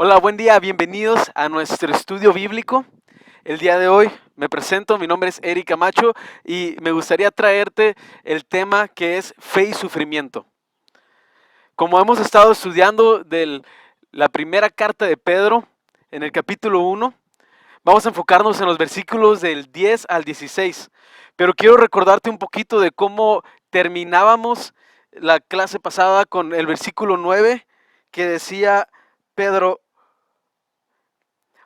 Hola, buen día, bienvenidos a nuestro estudio bíblico. El día de hoy me presento, mi nombre es Eric Camacho y me gustaría traerte el tema que es fe y sufrimiento. Como hemos estado estudiando de la primera carta de Pedro en el capítulo 1, vamos a enfocarnos en los versículos del 10 al 16. Pero quiero recordarte un poquito de cómo terminábamos la clase pasada con el versículo 9 que decía Pedro: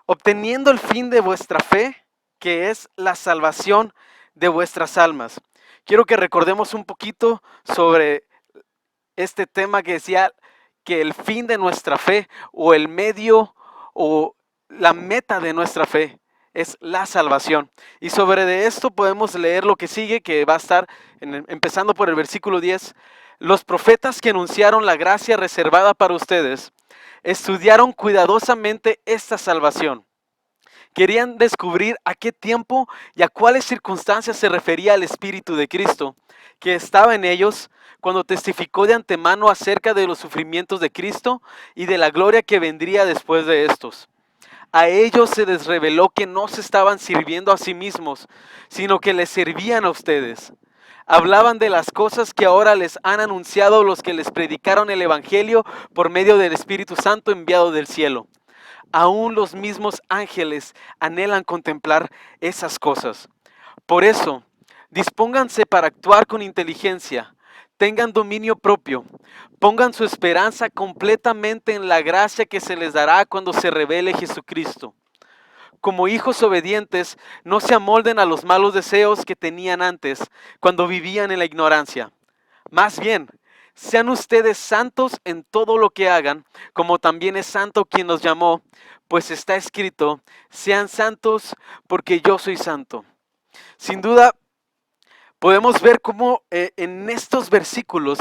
obteniendo el fin de vuestra fe, que es la salvación de vuestras almas. Quiero que recordemos un poquito sobre este tema que decía que el fin de nuestra fe o el medio o la meta de nuestra fe es la salvación. Y sobre de esto podemos leer lo que sigue, que va a estar empezando por el versículo 10. Los profetas que anunciaron la gracia reservada para ustedes estudiaron cuidadosamente esta salvación. Querían descubrir a qué tiempo y a cuáles circunstancias se refería el Espíritu de Cristo, que estaba en ellos cuando testificó de antemano acerca de los sufrimientos de Cristo y de la gloria que vendría después de estos. A ellos se les reveló que no se estaban sirviendo a sí mismos, sino que les servían a ustedes. Hablaban de las cosas que ahora les han anunciado los que les predicaron el Evangelio por medio del Espíritu Santo enviado del cielo. Aún los mismos ángeles anhelan contemplar esas cosas. Por eso, dispónganse para actuar con inteligencia, tengan dominio propio, pongan su esperanza completamente en la gracia que se les dará cuando se revele Jesucristo. Como hijos obedientes, no se amolden a los malos deseos que tenían antes, cuando vivían en la ignorancia. Más bien, sean ustedes santos en todo lo que hagan, como también es santo quien nos llamó, pues está escrito: sean santos porque yo soy santo. Sin duda, podemos ver cómo en estos versículos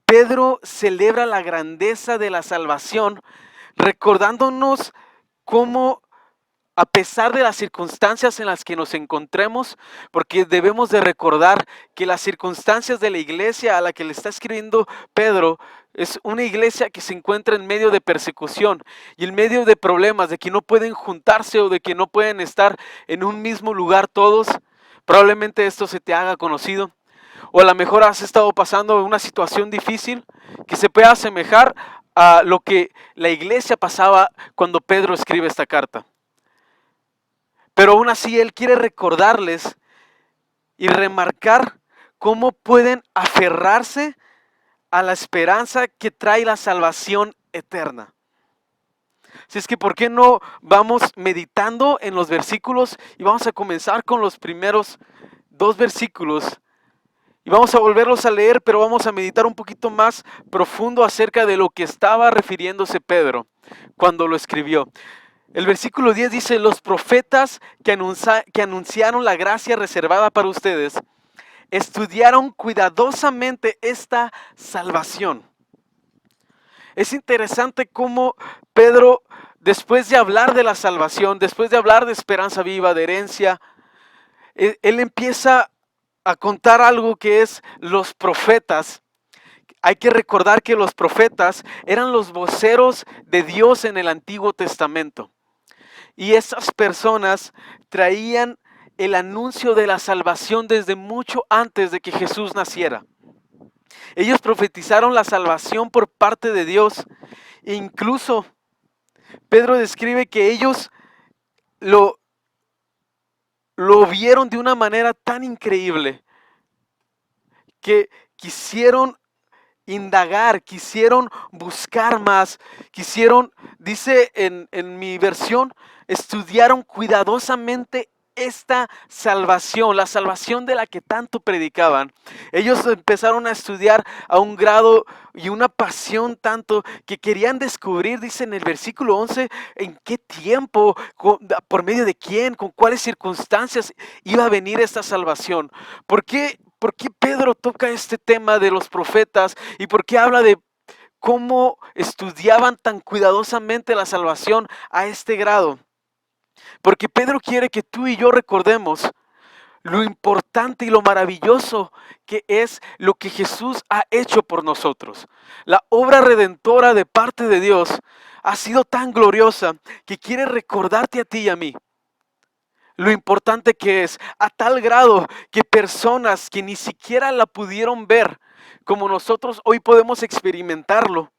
Pedro celebra la grandeza de la salvación, recordándonos cómo, a pesar de las circunstancias en las que nos encontremos, porque debemos de recordar que las circunstancias de la iglesia a la que le está escribiendo Pedro es una iglesia que se encuentra en medio de persecución y en medio de problemas, de que no pueden juntarse o de que no pueden estar en un mismo lugar todos. Probablemente esto se te haga conocido, o a lo mejor has estado pasando una situación difícil que se pueda asemejar a lo que la iglesia pasaba cuando Pedro escribe esta carta. Pero aún así Él quiere recordarles y remarcar cómo pueden aferrarse a la esperanza que trae la salvación eterna. Así es que, ¿por qué no vamos meditando en los versículos? Y vamos a comenzar con los primeros dos versículos. Y vamos a volverlos a leer, pero vamos a meditar un poquito más profundo acerca de lo que estaba refiriéndose Pedro cuando lo escribió. El versículo 10 dice: los profetas que anunciaron la gracia reservada para ustedes estudiaron cuidadosamente esta salvación. Es interesante cómo Pedro, después de hablar de la salvación, después de hablar de esperanza viva, de herencia, él empieza a contar algo que es los profetas. Hay que recordar que los profetas eran los voceros de Dios en el Antiguo Testamento. Y esas personas traían el anuncio de la salvación desde mucho antes de que Jesús naciera. Ellos profetizaron la salvación por parte de Dios. E incluso Pedro describe que ellos lo vieron de una manera tan increíble que quisieron indagar, quisieron buscar más, dice en mi versión, estudiaron cuidadosamente esta salvación, la salvación de la que tanto predicaban. Ellos empezaron a estudiar a un grado y una pasión tanto que querían descubrir, dice en el versículo 11, en qué tiempo, por medio de quién, con cuáles circunstancias iba a venir esta salvación. ¿Por qué Pedro toca este tema de los profetas y por qué habla de cómo estudiaban tan cuidadosamente la salvación a este grado? Porque Pedro quiere que tú y yo recordemos lo importante y lo maravilloso que es lo que Jesús ha hecho por nosotros. La obra redentora de parte de Dios ha sido tan gloriosa que quiere recordarte a ti y a mí lo importante que es, a tal grado que personas que ni siquiera la pudieron ver, como nosotros hoy podemos experimentarlo,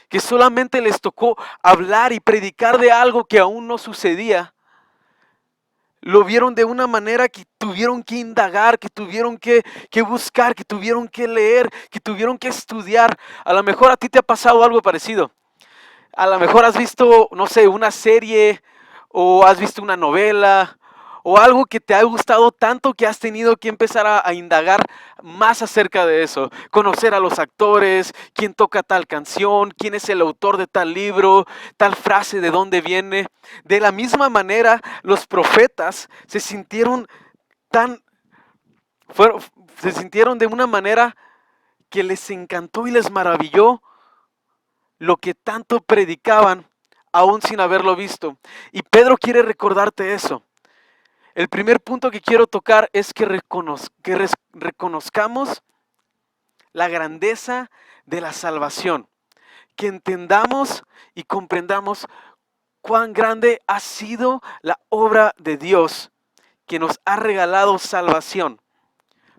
que solamente les tocó hablar y predicar de algo que aún no sucedía, lo vieron de una manera que tuvieron que indagar, que tuvieron que buscar, que tuvieron que leer, que tuvieron que estudiar. A lo mejor a ti te ha pasado algo parecido. A lo mejor has visto, no sé, una serie o has visto una novela o algo que te ha gustado tanto que has tenido que empezar a indagar más acerca de eso. Conocer a los actores, quién toca tal canción, quién es el autor de tal libro, tal frase, de dónde viene. De la misma manera, los profetas se sintieron tan, fueron, se sintieron de una manera que les encantó y les maravilló lo que tanto predicaban aún sin haberlo visto. Y Pedro quiere recordarte eso. El primer punto que quiero tocar es que, reconozcamos la grandeza de la salvación, que entendamos y comprendamos cuán grande ha sido la obra de Dios que nos ha regalado salvación.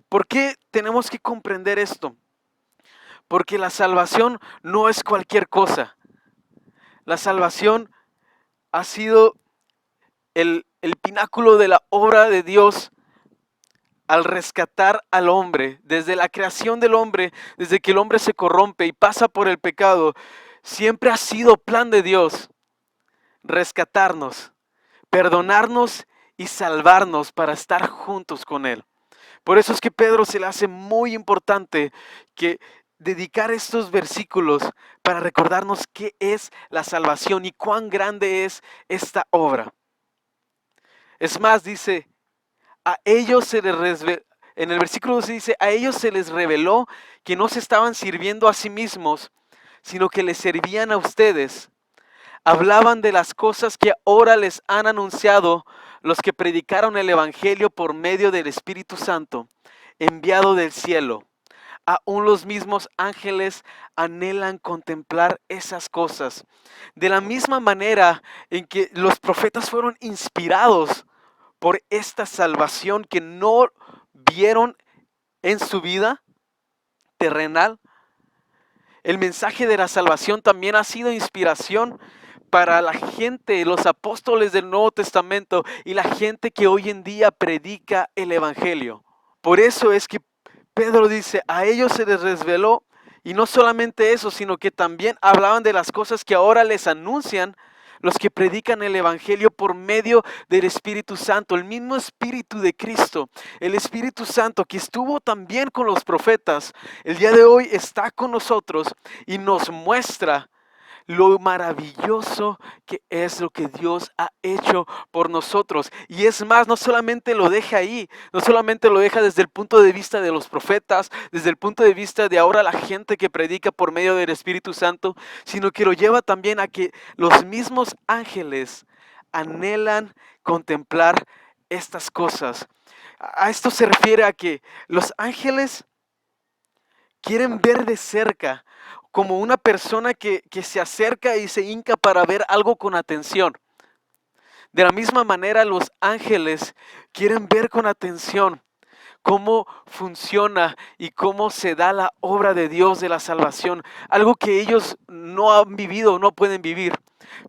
¿Por qué tenemos que comprender esto? Porque la salvación no es cualquier cosa. La salvación ha sido el pináculo de la obra de Dios al rescatar al hombre, desde la creación del hombre, desde que el hombre se corrompe y pasa por el pecado, siempre ha sido plan de Dios rescatarnos, perdonarnos y salvarnos para estar juntos con Él. Por eso es que Pedro se le hace muy importante que dedicar estos versículos para recordarnos qué es la salvación y cuán grande es esta obra. Es más, dice, a ellos se les reveló, en el versículo 12 dice, a ellos se les reveló que no se estaban sirviendo a sí mismos, sino que les servían a ustedes. Hablaban de las cosas que ahora les han anunciado los que predicaron el Evangelio por medio del Espíritu Santo, enviado del cielo. Aún los mismos ángeles anhelan contemplar esas cosas. De la misma manera en que los profetas fueron inspirados por esta salvación que no vieron en su vida terrenal, el mensaje de la salvación también ha sido inspiración para la gente, los apóstoles del Nuevo Testamento y la gente que hoy en día predica el Evangelio. Por eso es que Pedro dice, a ellos se les reveló, y no solamente eso, sino que también hablaban de las cosas que ahora les anuncian los que predican el Evangelio por medio del Espíritu Santo, el mismo Espíritu de Cristo, el Espíritu Santo que estuvo también con los profetas, el día de hoy está con nosotros y nos muestra lo maravilloso que es lo que Dios ha hecho por nosotros. Y es más, no solamente lo deja ahí, no solamente lo deja desde el punto de vista de los profetas, desde el punto de vista de ahora la gente que predica por medio del Espíritu Santo, sino que lo lleva también a que los mismos ángeles anhelan contemplar estas cosas. A esto se refiere a que los ángeles quieren ver de cerca, como una persona que se acerca y se hinca para ver algo con atención. De la misma manera, los ángeles quieren ver con atención cómo funciona y cómo se da la obra de Dios de la salvación. Algo que ellos no han vivido, no pueden vivir,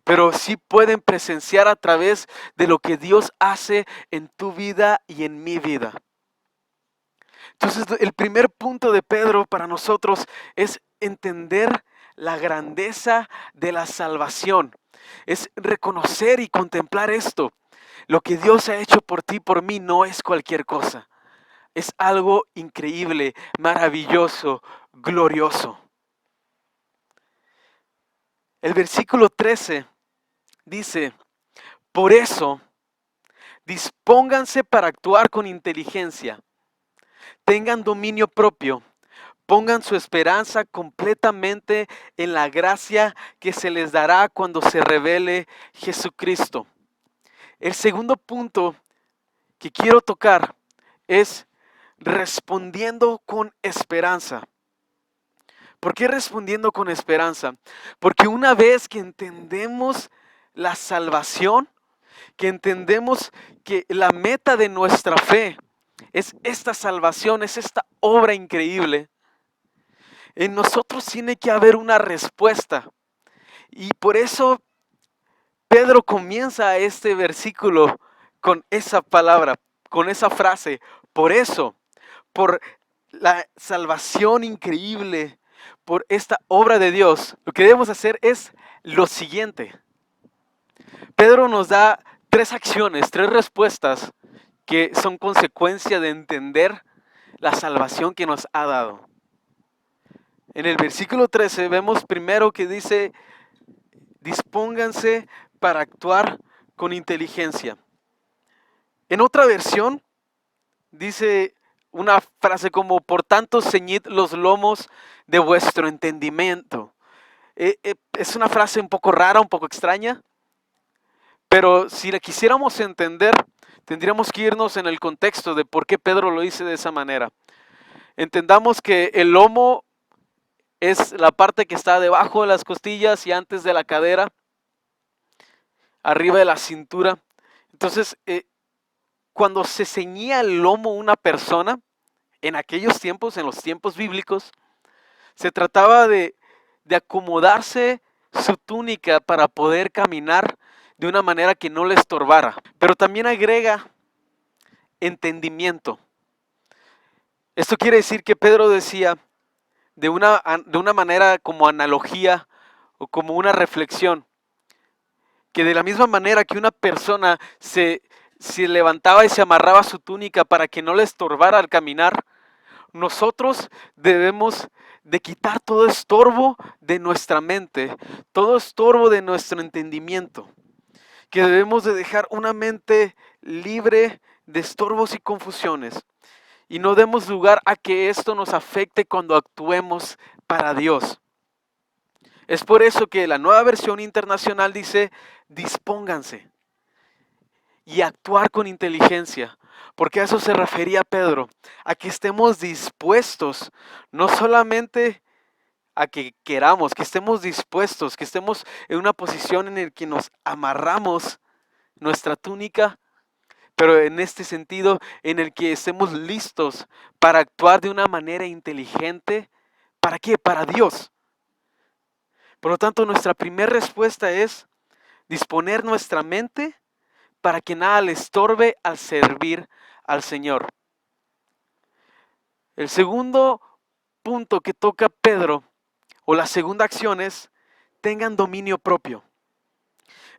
pero sí pueden presenciar a través de lo que Dios hace en tu vida y en mi vida. Entonces, el primer punto de Pedro para nosotros es entender la grandeza de la salvación. Es reconocer y contemplar esto. Lo que Dios ha hecho por ti, por mí, no es cualquier cosa. Es algo increíble, maravilloso, glorioso. El versículo 13 dice, por eso, dispónganse para actuar con inteligencia. Tengan dominio propio, pongan su esperanza completamente en la gracia que se les dará cuando se revele Jesucristo. El segundo punto que quiero tocar es respondiendo con esperanza. ¿Por qué respondiendo con esperanza? Porque una vez que entendemos la salvación, que entendemos que la meta de nuestra fe es esta salvación, es esta obra increíble, en nosotros tiene que haber una respuesta. Y por eso Pedro comienza este versículo con esa palabra, con esa frase. Por eso, por la salvación increíble, por esta obra de Dios, lo que debemos hacer es lo siguiente. Pedro nos da tres acciones, tres respuestas que son consecuencia de entender la salvación que nos ha dado. En el versículo 13 vemos primero que dice, dispónganse para actuar con inteligencia. En otra versión dice una frase como, por tanto ceñid los lomos de vuestro entendimiento. Es una frase un poco rara, un poco extraña, pero si la quisiéramos entender, tendríamos que irnos en el contexto de por qué Pedro lo dice de esa manera. Entendamos que el lomo es la parte que está debajo de las costillas y antes de la cadera, arriba de la cintura. Entonces, cuando se ceñía el lomo una persona, en aquellos tiempos, en los tiempos bíblicos, se trataba de acomodarse su túnica para poder caminar de una manera que no le estorbara. Pero también agrega entendimiento. Esto quiere decir que Pedro decía de una manera como analogía o como una reflexión, que de la misma manera que una persona se levantaba y se amarraba su túnica para que no le estorbara al caminar, nosotros debemos de quitar todo estorbo de nuestra mente, todo estorbo de nuestro entendimiento, que debemos de dejar una mente libre de estorbos y confusiones y no demos lugar a que esto nos afecte cuando actuemos para Dios. Es por eso que la Nueva Versión Internacional dice, dispónganse y actuar con inteligencia, porque a eso se refería Pedro, a que estemos dispuestos, no solamente a que queramos, que estemos dispuestos, que estemos en una posición en la que nos amarramos nuestra túnica, pero en este sentido en el que estemos listos para actuar de una manera inteligente. ¿Para qué? Para Dios. Por lo tanto, nuestra primera respuesta es disponer nuestra mente para que nada le estorbe al servir al Señor. El segundo punto que toca Pedro, o la segunda acción es, tengan dominio propio.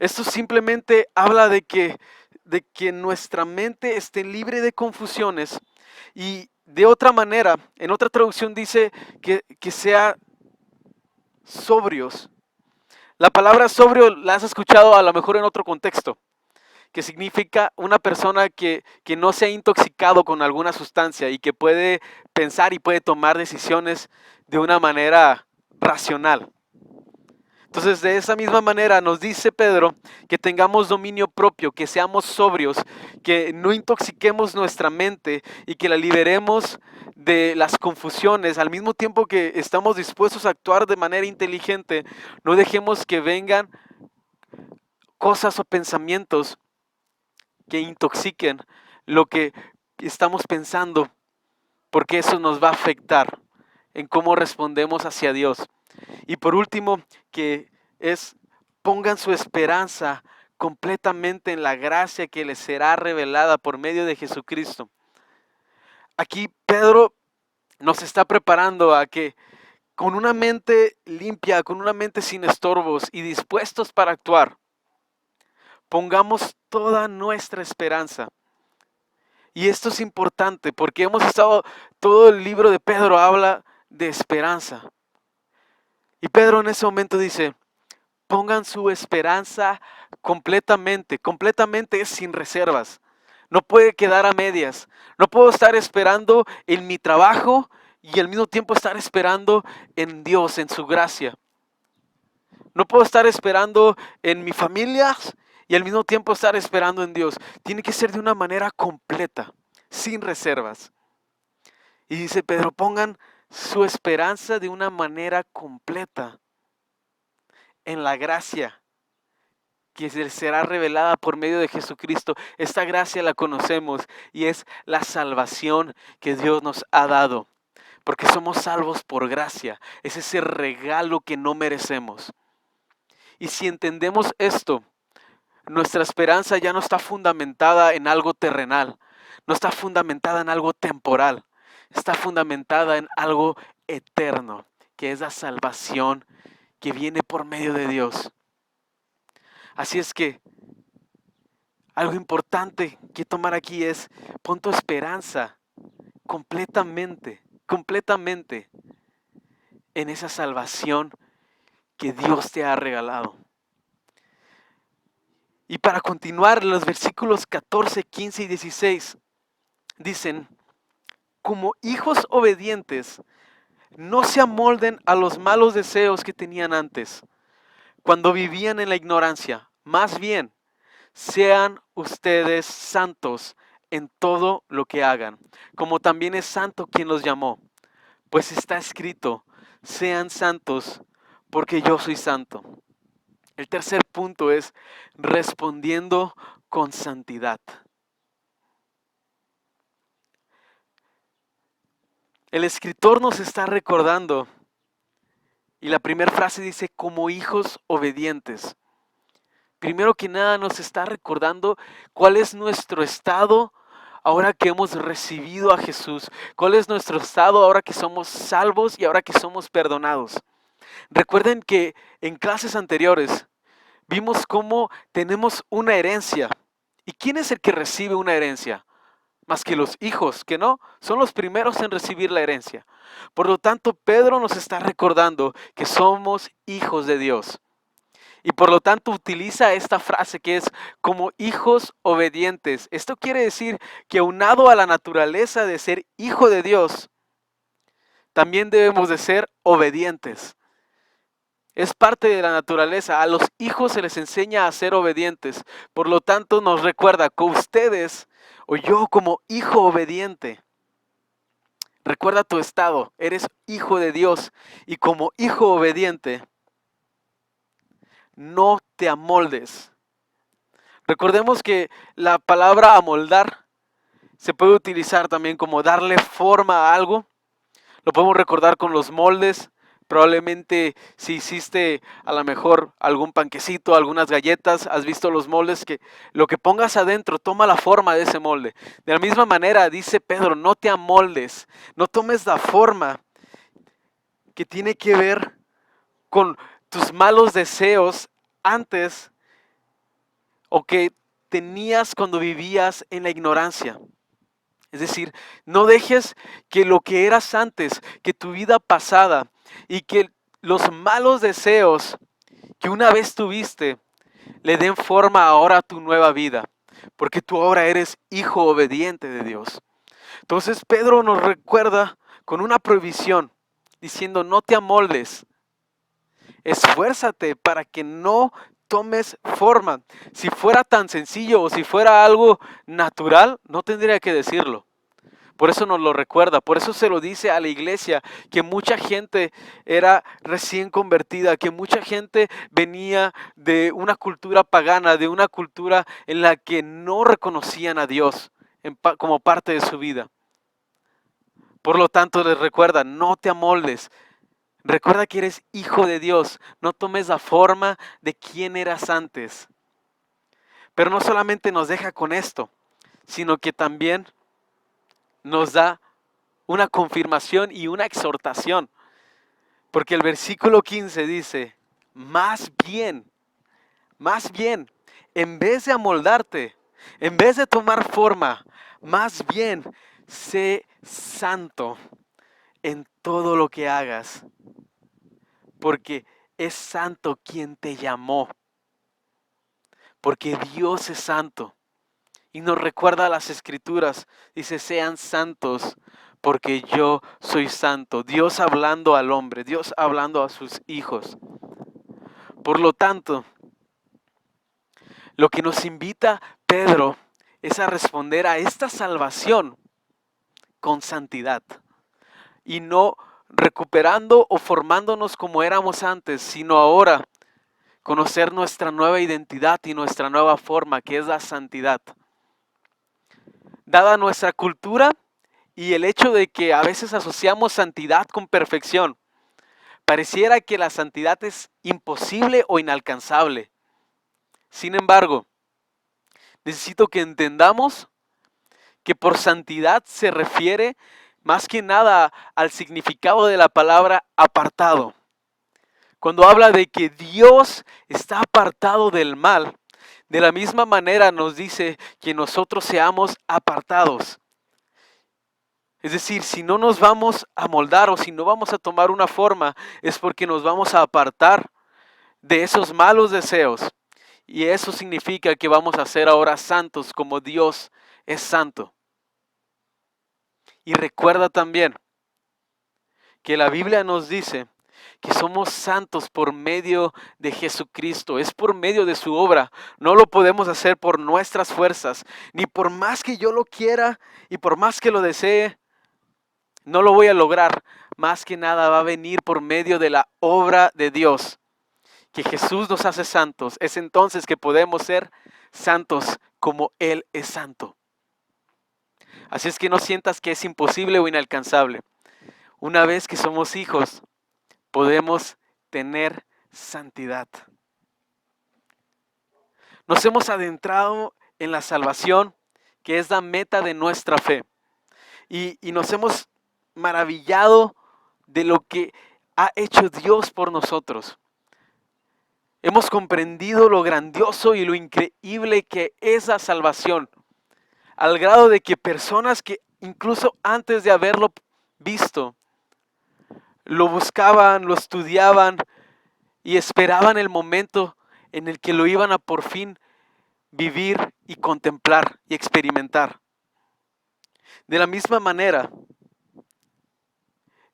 Esto simplemente habla de que nuestra mente esté libre de confusiones y de otra manera, en otra traducción dice que sea sobrios. La palabra sobrio la has escuchado a lo mejor en otro contexto, que significa una persona que no se ha intoxicado con alguna sustancia y que puede pensar y puede tomar decisiones de una manera racional. Entonces, de esa misma manera nos dice Pedro que tengamos dominio propio, que seamos sobrios, que no intoxiquemos nuestra mente y que la liberemos de las confusiones. Al mismo tiempo que estamos dispuestos a actuar de manera inteligente, no dejemos que vengan cosas o pensamientos que intoxiquen lo que estamos pensando, porque eso nos va a afectar en cómo respondemos hacia Dios. Y por último, que es pongan su esperanza completamente en la gracia que les será revelada por medio de Jesucristo. Aquí Pedro nos está preparando a que con una mente limpia, con una mente sin estorbos y dispuestos para actuar, pongamos toda nuestra esperanza. Y esto es importante porque todo el libro de Pedro habla de esperanza. Y Pedro en ese momento dice, pongan su esperanza completamente. Completamente es sin reservas. No puede quedar a medias. No puedo estar esperando en mi trabajo y al mismo tiempo estar esperando en Dios, en su gracia. No puedo estar esperando en mi familia y al mismo tiempo estar esperando en Dios. Tiene que ser de una manera completa, sin reservas. Y dice Pedro, pongan su esperanza de una manera completa en la gracia que será revelada por medio de Jesucristo. Esta gracia la conocemos y es la salvación que Dios nos ha dado, porque somos salvos por gracia. Es ese regalo que no merecemos. Y si entendemos esto, nuestra esperanza ya no está fundamentada en algo terrenal, no está fundamentada en algo temporal, está fundamentada en algo eterno, que es la salvación que viene por medio de Dios. Así es que algo importante que tomar aquí es, pon tu esperanza completamente en esa salvación que Dios te ha regalado. Y para continuar, los versículos 14, 15 y 16 dicen, como hijos obedientes, no se amolden a los malos deseos que tenían antes, cuando vivían en la ignorancia. Más bien, sean ustedes santos en todo lo que hagan, como también es santo quien los llamó. Pues está escrito, sean santos, porque yo soy santo. El tercer punto es respondiendo con santidad. El escritor nos está recordando, y la primera frase dice, como hijos obedientes. Primero que nada nos está recordando cuál es nuestro estado ahora que hemos recibido a Jesús. Cuál es nuestro estado ahora que somos salvos y ahora que somos perdonados. Recuerden que en clases anteriores vimos cómo tenemos una herencia. ¿Y quién es el que recibe una herencia? Más que los hijos, que no, son los primeros en recibir la herencia. Por lo tanto, Pedro nos está recordando que somos hijos de Dios. Y por lo tanto utiliza esta frase que es como hijos obedientes. Esto quiere decir que aunado a la naturaleza de ser hijo de Dios, también debemos de ser obedientes. Es parte de la naturaleza. A los hijos se les enseña a ser obedientes. Por lo tanto nos recuerda que ustedes o yo como hijo obediente, recuerda tu estado, eres hijo de Dios y como hijo obediente, no te amoldes. Recordemos que la palabra amoldar se puede utilizar también como darle forma a algo. Lo podemos recordar con los moldes. Probablemente si hiciste a lo mejor algún panquecito, algunas galletas, has visto los moldes que lo que pongas adentro toma la forma de ese molde. De la misma manera dice Pedro, no te amoldes, no tomes la forma que tiene que ver con tus malos deseos antes o que tenías cuando vivías en la ignorancia. Es decir, no dejes que lo que eras antes, que tu vida pasada y que los malos deseos que una vez tuviste le den forma ahora a tu nueva vida, porque tú ahora eres hijo obediente de Dios. Entonces Pedro nos recuerda con una prohibición, diciendo no te amoldes, esfuérzate para que no tomes forma. Si fuera tan sencillo o si fuera algo natural, no tendría que decirlo. Por eso nos lo recuerda, por eso se lo dice a la iglesia, que mucha gente era recién convertida, que mucha gente venía de una cultura pagana, de una cultura en la que no reconocían a Dios como parte de su vida. Por lo tanto les recuerda, no te amoldes, recuerda que eres hijo de Dios, no tomes la forma de quien eras antes. Pero no solamente nos deja con esto, sino que también nos da una confirmación y una exhortación. Porque el versículo 15 dice, más bien, en vez de amoldarte, en vez de tomar forma, más bien, sé santo en todo lo que hagas. Porque es santo quien te llamó. Porque Dios es santo. Y nos recuerda las escrituras, dice, sean santos porque yo soy santo. Dios hablando al hombre, Dios hablando a sus hijos. Por lo tanto, lo que nos invita Pedro es a responder a esta salvación con santidad. Y no recuperando o formándonos como éramos antes, sino ahora conocer nuestra nueva identidad y nuestra nueva forma, que es la santidad. Dada nuestra cultura y el hecho de que a veces asociamos santidad con perfección, pareciera que la santidad es imposible o inalcanzable. Sin embargo, necesito que entendamos que por santidad se refiere más que nada al significado de la palabra apartado. Cuando habla de que Dios está apartado del mal, de la misma manera nos dice que nosotros seamos apartados. Es decir, si no nos vamos a moldar o si no vamos a tomar una forma, es porque nos vamos a apartar de esos malos deseos. Y eso significa que vamos a ser ahora santos como Dios es santo. Y recuerda también que la Biblia nos dice que somos santos por medio de Jesucristo, es por medio de su obra. No lo podemos hacer por nuestras fuerzas, ni por más que yo lo quiera y por más que lo desee, no lo voy a lograr. Más que nada va a venir por medio de la obra de Dios, que Jesús nos hace santos. Es entonces que podemos ser santos como Él es santo. Así es que no sientas que es imposible o inalcanzable. Una vez que somos hijos, podemos tener santidad. Nos hemos adentrado en la salvación, que es la meta de nuestra fe. Y nos hemos maravillado de lo que ha hecho Dios por nosotros. Hemos comprendido lo grandioso y lo increíble que es la salvación, al grado de que personas que incluso antes de haberlo visto, lo buscaban, lo estudiaban y esperaban el momento en el que lo iban a por fin vivir y contemplar y experimentar. De la misma manera,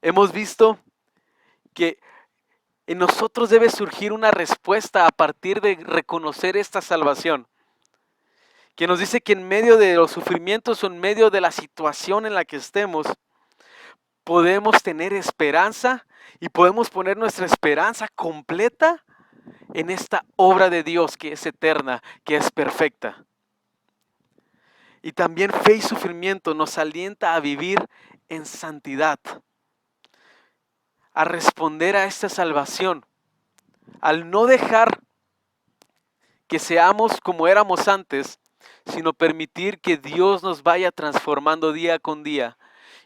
hemos visto que en nosotros debe surgir una respuesta a partir de reconocer esta salvación, que nos dice que en medio de los sufrimientos o en medio de la situación en la que estemos, podemos tener esperanza y podemos poner nuestra esperanza completa en esta obra de Dios que es eterna, que es perfecta. Y también fe y sufrimiento nos alienta a vivir en santidad, a responder a esta salvación, al no dejar que seamos como éramos antes, sino permitir que Dios nos vaya transformando día con día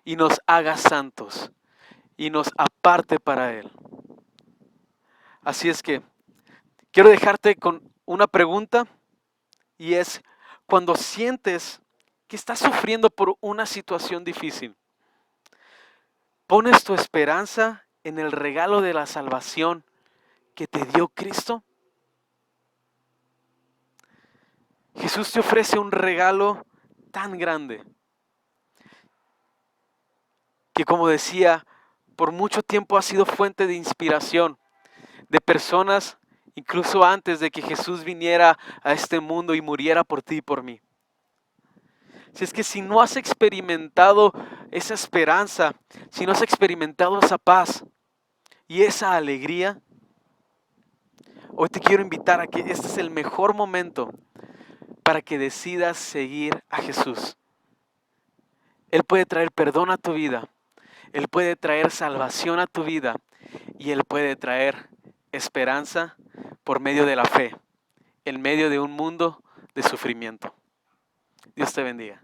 y nos haga santos y nos aparte para Él. Así es que quiero dejarte con una pregunta y es, cuando sientes que estás sufriendo por una situación difícil, ¿pones tu esperanza en el regalo de la salvación que te dio Cristo? Jesús te ofrece un regalo tan grande que, como decía, por mucho tiempo ha sido fuente de inspiración de personas, incluso antes de que Jesús viniera a este mundo y muriera por ti y por mí. Si es que si no has experimentado esa esperanza, si no has experimentado esa paz y esa alegría, hoy te quiero invitar a que este es el mejor momento para que decidas seguir a Jesús. Él puede traer perdón a tu vida, Él puede traer salvación a tu vida y Él puede traer esperanza por medio de la fe, en medio de un mundo de sufrimiento. Dios te bendiga.